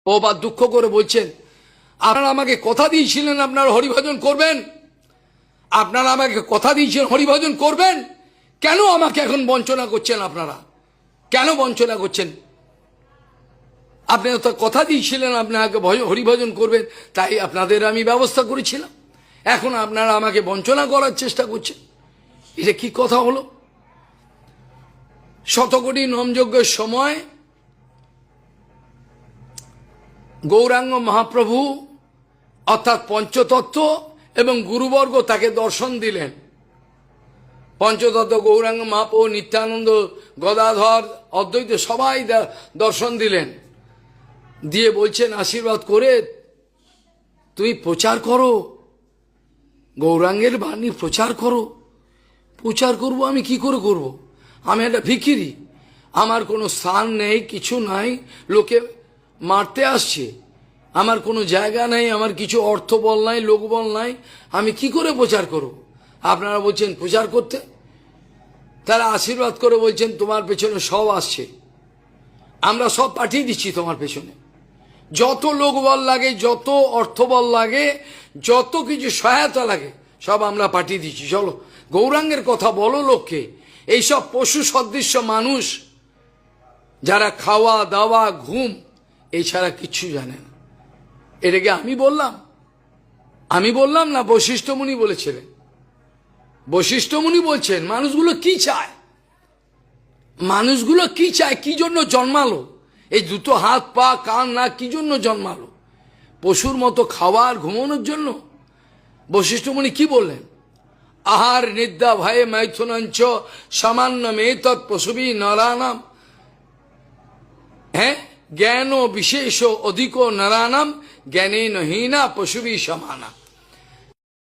ও বা দুঃখ করে বলছেন, আপনারা আমাকে কথা দিয়েছিলেন আপনারা হরিভজন করবেন, আপনারা আমাকে কথা দিয়েছিলেন হরিভজন করবেন, কেন আমাকে এখন বঞ্চনা করছেন? আপনারা কেন বঞ্চনা করছেন? আপনারা তো কথা দিয়েছিলেন আপনাকে হরিভজন করবেন, তাই আপনাদের আমি ব্যবস্থা করেছিলাম, এখন আপনারা আমাকে বঞ্চনা করার চেষ্টা করছেন। এটা কি কথা হলো? শতকোটি নামযজ্ঞের সময় গৌরাঙ্গ মহাপ্রভু অর্থাৎ পঞ্চতত্ত্ব এবং গুরুবর্গ তাকে দর্শন দিলেন। পঞ্চতত্ত্ব গৌরাঙ্গ মহাপ্রভু, নিত্যানন্দ, গদাধর, অদ্বৈত সবাই দর্শন দিলেন, দিয়ে বলছেন আশীর্বাদ করে তুমি প্রচার করো, গৌরাঙ্গের বাণী প্রচার করো। প্রচার করব আমি কি করে করব? আমি একটা ভিখিরি, আমার কোনো স্থান নেই, কিছু নাই, লোকে মারতে আসছে, আমার কোনো জায়গা নাই, আমার কিছু অর্থবল নাই, লোকবল নাই, আমি কি করে প্রচার করব? আপনারা বলছেন প্রচার করতে, তারা আশীর্বাদ করে বলছেন তোমার পেছনে সব আসছে, আমরা সব পাঠিয়ে দিচ্ছি তোমার পেছনে, যত লোকবল লাগে, যত অর্থবল লাগে, যত কিছু সহায়তা লাগে সব আমরা পাঠিয়ে দিচ্ছি, চলো গৌরাঙ্গের কথা বলো লোককে। এইসব পশু সদৃশ্য মানুষ যারা খাওয়া দাওয়া ঘুম এই ছাড়া কিচ্ছু জানে না। এটাকে আমি বললাম? আমি বললাম না, বশিষ্ঠ মুনি বলেছিলেন। বশিষ্ঠ মুনি বলছেন মানুষগুলো কি চায়, মানুষগুলো কি চায়, কি জন্য জন্মালো, এই দুটো হাত পা কান নাক কি জন্য জন্মালো? পশুর মতো খাওয়ার ঘুমানোর জন্য? বশিষ্ঠ মুনি কি বললেন? আহার নিদ্রা ভয়ে মৈথুনঞ্চ সামান্য মেতৎ পশুবি নরানাম, হ্যাঁ, জ্ঞান বিশেষ অধিক নরানাম জ্ঞানে নহীনা পশুবি সমানা।